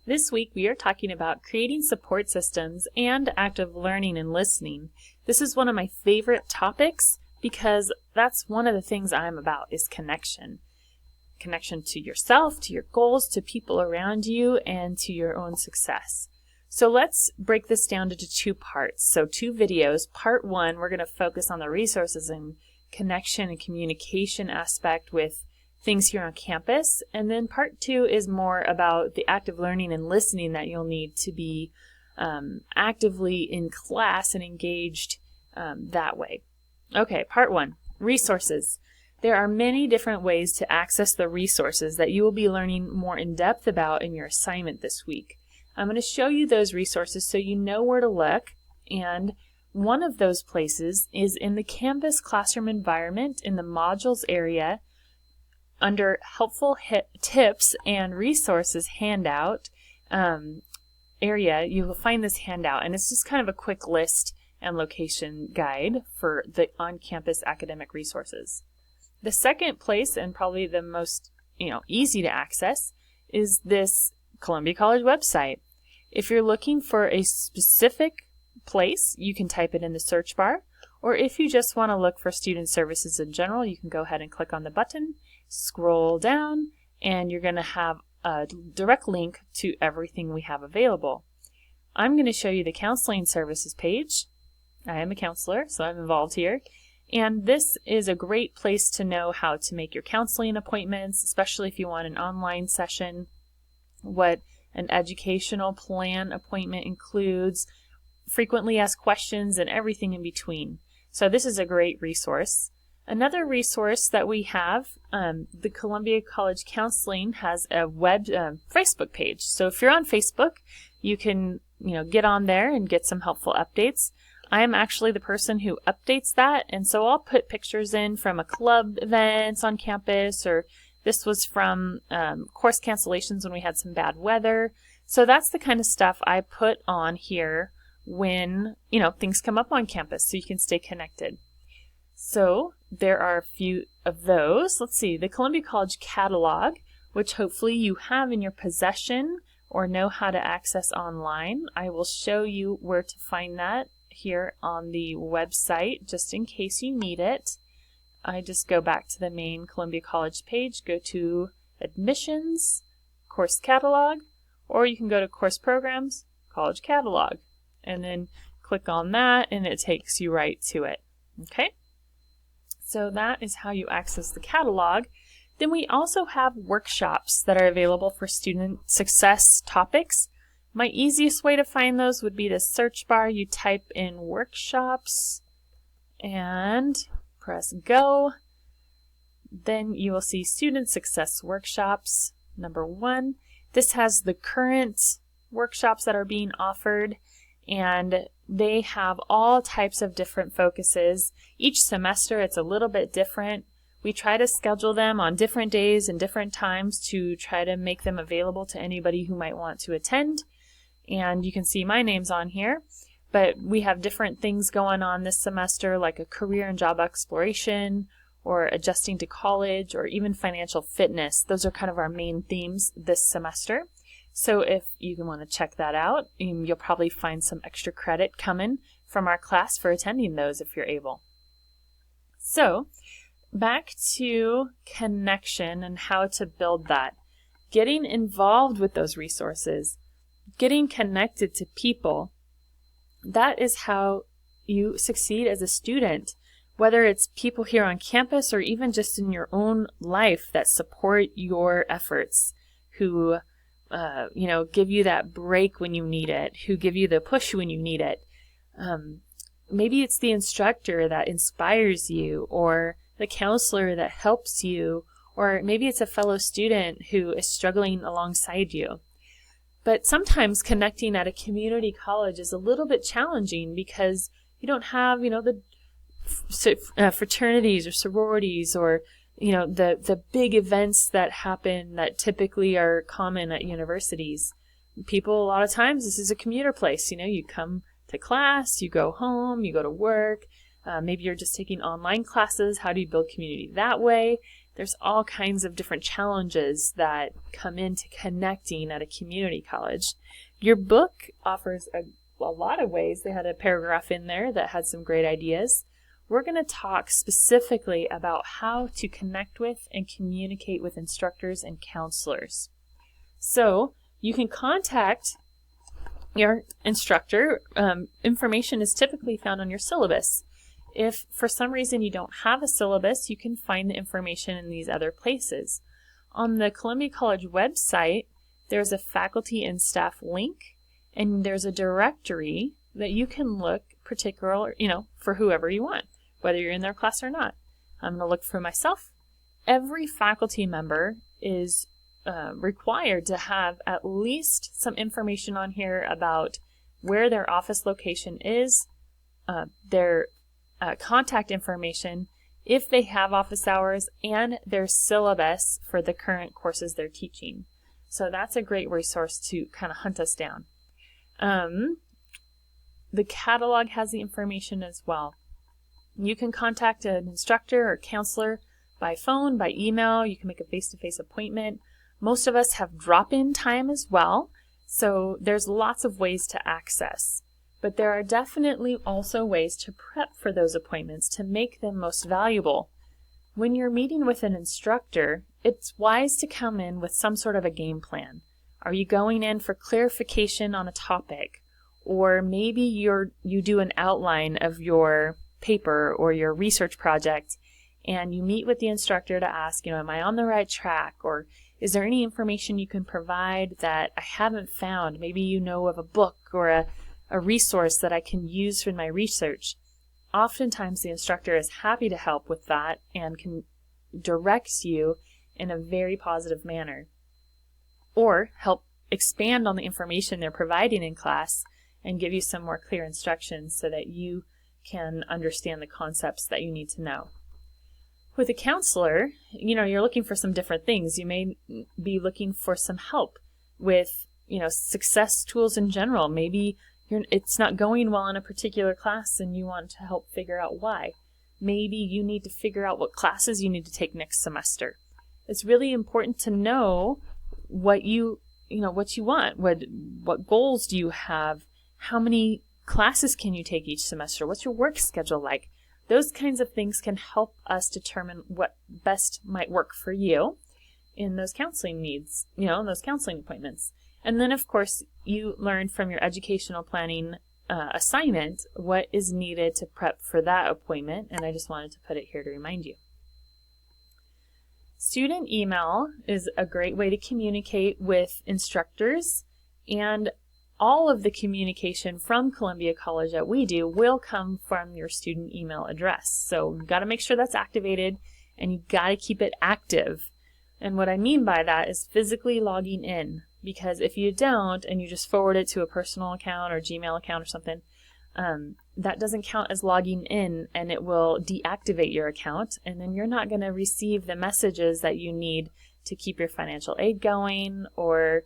This week we are talking about creating support systems and active learning and listening. This is one of my favorite topics because that's one of the things I'm about is connection. Connection to yourself, to your goals, to people around you, and to your own success. So let's break this down into two parts. So 2 videos. Part 1, we're going to focus on the resources and connection and communication aspect with things here on campus. And then part 2 is more about the active learning and listening that you'll need to be actively in class and engaged that way. Okay, part 1, resources. There are many different ways to access the resources that you will be learning more in depth about in your assignment this week. I'm going to show you those resources so you know where to look, and one of those places is in the Canvas classroom environment in the modules area under helpful tips and resources handout area. You will find this handout, and it's just kind of a quick list and location guide for the on-campus academic resources. The second place, and probably the most easy to access, is this Columbia College website. If you're looking for a specific place, you can type it in the search bar, or if you just want to look for student services in general, you can go ahead and click on the button, scroll down, and you're going to have a direct link to everything we have available. I'm going to show you the counseling services page. I am a counselor, so I'm involved here. And this is a great place to know how to make your counseling appointments, especially if you want an online session, what an educational plan appointment includes, frequently asked questions, and everything in between. So this is a great resource. Another resource that we have, the Columbia College Counseling has a web Facebook page. So if you're on Facebook, you can get on there and get some helpful updates. I am actually the person who updates that, and so I'll put pictures in from a club events on campus, or this was from course cancellations when we had some bad weather. So that's the kind of stuff I put on here when things come up on campus, so you can stay connected. So there are a few of those. Let's see, the Columbia College catalog, which hopefully you have in your possession or know how to access online. I will show you where to find that here on the website, just in case you need it. I just go back to the main Columbia College page, go to Admissions, Course Catalog, or you can go to Course Programs, College Catalog, and then click on that and it takes you right to it. Okay? So that is how you access the catalog. Then we also have workshops that are available for student success topics. My easiest way to find those would be the search bar. You type in workshops and press go. Then you will see student success workshops, number 1. This has the current workshops that are being offered, and they have all types of different focuses. Each semester it's a little bit different. We try to schedule them on different days and different times to try to make them available to anybody who might want to attend. And you can see my name's on here, but we have different things going on this semester, like a career and job exploration, or adjusting to college, or even financial fitness. Those are kind of our main themes this semester. So if you want to check that out, you'll probably find some extra credit coming from our class for attending those if you're able. So back to connection and how to build that. Getting involved with those resources, getting connected to people, that is how you succeed as a student, whether it's people here on campus or even just in your own life that support your efforts, who give you that break when you need it, who give you the push when you need it. Maybe it's the instructor that inspires you, or the counselor that helps you, or maybe it's a fellow student who is struggling alongside you. But sometimes connecting at a community college is a little bit challenging because you don't have, the fraternities or sororities, or the big events that happen that typically are common at universities. People, a lot of times, this is a commuter place. You come to class, you go home, you go to work. Maybe you're just taking online classes. How do you build community that way? There's all kinds of different challenges that come into connecting at a community college. Your book offers a lot of ways. They had a paragraph in there that had some great ideas. We're going to talk specifically about how to connect with and communicate with instructors and counselors. So you can contact your instructor. Information is typically found on your syllabus. If for some reason you don't have a syllabus, you can find the information in these other places. On the Columbia College website, there's a faculty and staff link, and there's a directory that you can look for whoever you want, whether you're in their class or not. I'm going to look for myself. Every faculty member is required to have at least some information on here about where their office location is, their contact information, if they have office hours, and their syllabus for the current courses they're teaching. So that's a great resource to kind of hunt us down. The catalog has the information as well. You can contact an instructor or counselor by phone, by email. You can make a face-to-face appointment. Most of us have drop-in time as well, so there's lots of ways to access. But there are definitely also ways to prep for those appointments to make them most valuable. When you're meeting with an instructor, it's wise to come in with some sort of a game plan. Are you going in for clarification on a topic? Or maybe you do an outline of your paper or your research project, and you meet with the instructor to ask, am I on the right track? Or is there any information you can provide that I haven't found? Maybe you know of a book or a resource that I can use in my research. Oftentimes the instructor is happy to help with that and can direct you in a very positive manner, or help expand on the information they're providing in class and give you some more clear instructions so that you can understand the concepts that you need to know. With a counselor, you're looking for some different things. You may be looking for some help with, success tools in general. Maybe it's not going well in a particular class and you want to help figure out why. Maybe you need to figure out what classes you need to take next semester. It's really important to know what you want. What goals do you have? How many classes can you take each semester? What's your work schedule like? Those kinds of things can help us determine what best might work for you in those counseling needs, in those counseling appointments. And then, of course, you learn from your educational planning assignment what is needed to prep for that appointment, and I just wanted to put it here to remind you. Student email is a great way to communicate with instructors, and all of the communication from Columbia College that we do will come from your student email address. So you've got to make sure that's activated, and you've got to keep it active. And what I mean by that is physically logging in, because if you don't and you just forward it to a personal account or Gmail account or something, that doesn't count as logging in, and it will deactivate your account, and then you're not going to receive the messages that you need to keep your financial aid going or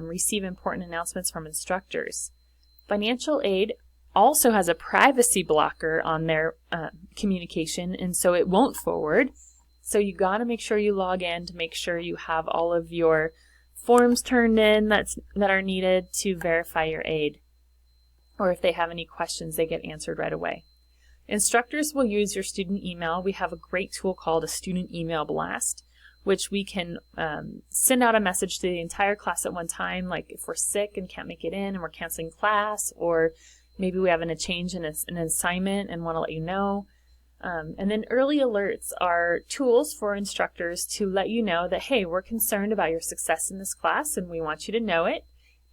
receive important announcements from instructors. Financial aid also has a privacy blocker on their communication, and so it won't forward. So you got to make sure you log in to make sure you have all of your forms turned in that are needed to verify your aid. Or if they have any questions, they get answered right away. Instructors will use your student email. We have a great tool called a student email blast, which we can send out a message to the entire class at one time, like if we're sick and can't make it in and we're canceling class, or maybe we have a change in an assignment and want to let you know. And then early alerts are tools for instructors to let you know that, hey, we're concerned about your success in this class and we want you to know it.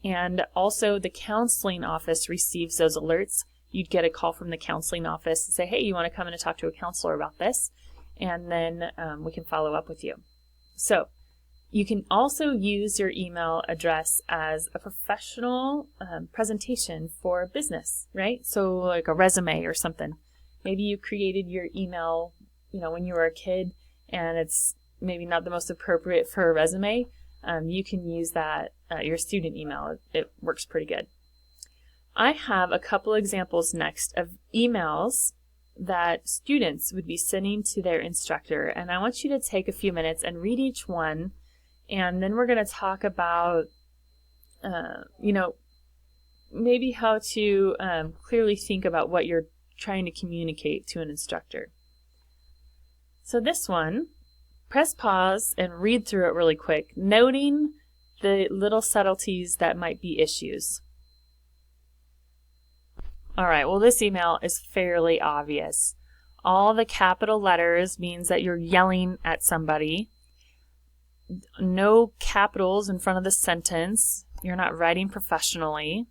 And also the counseling office receives those alerts. You'd get a call from the counseling office and say, hey, you want to come in and talk to a counselor about this? And then we can follow up with you. So you can also use your email address as a professional presentation for business, right? So like a resume or something. Maybe you created your email, when you were a kid, and it's maybe not the most appropriate for a resume. You can use that, your student email. It works pretty good. I have a couple examples next of emails that students would be sending to their instructor, and I want you to take a few minutes and read each one, and then we're going to talk about, maybe how to clearly think about what you're trying to communicate to an instructor. So this one, press pause and read through it really quick, noting the little subtleties that might be issues. All right, well, this email is fairly obvious. All the capital letters means that you're yelling at somebody. No capitals in front of the sentence. You're not writing professionally.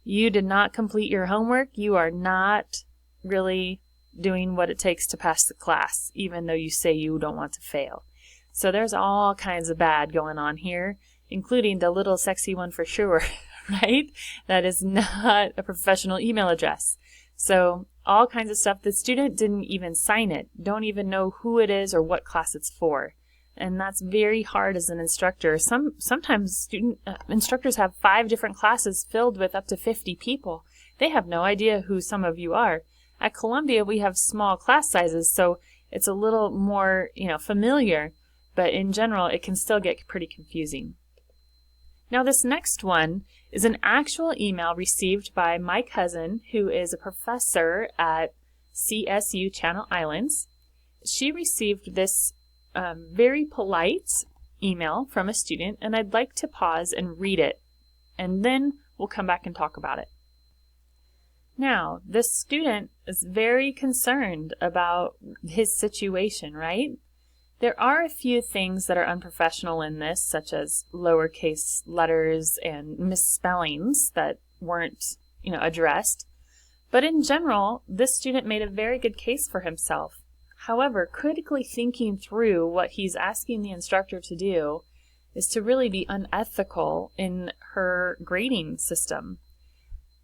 You did not complete your homework. You are not really doing what it takes to pass the class, even though you say you don't want to fail. So there's all kinds of bad going on here, including the little sexy one for sure, right? That is not a professional email address. So all kinds of stuff. The student didn't even sign it, don't even know who it is or what class it's for. And that's very hard as an instructor. Sometimes instructors have 5 different classes filled with up to 50 people. They have no idea who some of you are. At Columbia, we have small class sizes, so it's a little more, familiar, but in general, it can still get pretty confusing. Now, this next one is an actual email received by my cousin, who is a professor at CSU Channel Islands. She received this very polite email from a student, and I'd like to pause and read it, and then we'll come back and talk about it. Now, this student is very concerned about his situation, right? There are a few things that are unprofessional in this, such as lowercase letters and misspellings that weren't, addressed. But in general, this student made a very good case for himself. However, critically thinking through what he's asking the instructor to do is to really be unethical in her grading system.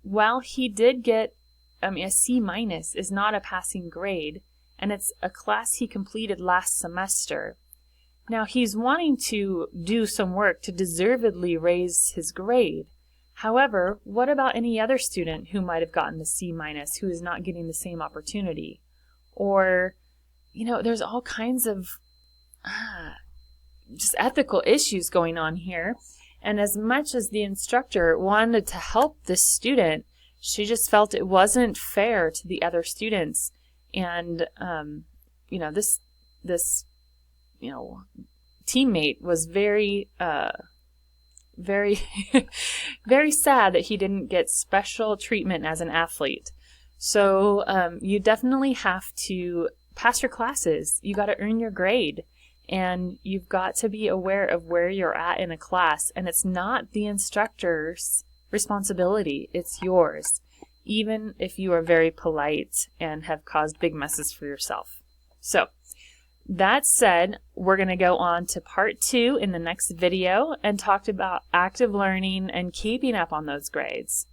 While he did get, a C- is not a passing grade, and it's a class he completed last semester. Now, he's wanting to do some work to deservedly raise his grade. However, what about any other student who might have gotten the C- who is not getting the same opportunity? Or, there's all kinds of just ethical issues going on here. And as much as the instructor wanted to help this student, she just felt it wasn't fair to the other students. And, this teammate was very, very, very sad that he didn't get special treatment as an athlete. So you definitely have to pass your classes. You got to earn your grade. And you've got to be aware of where you're at in a class. And it's not the instructor's responsibility. It's yours, even if you are very polite and have caused big messes for yourself. So that said, we're going to go on to part 2 in the next video and talk about active learning and keeping up on those grades.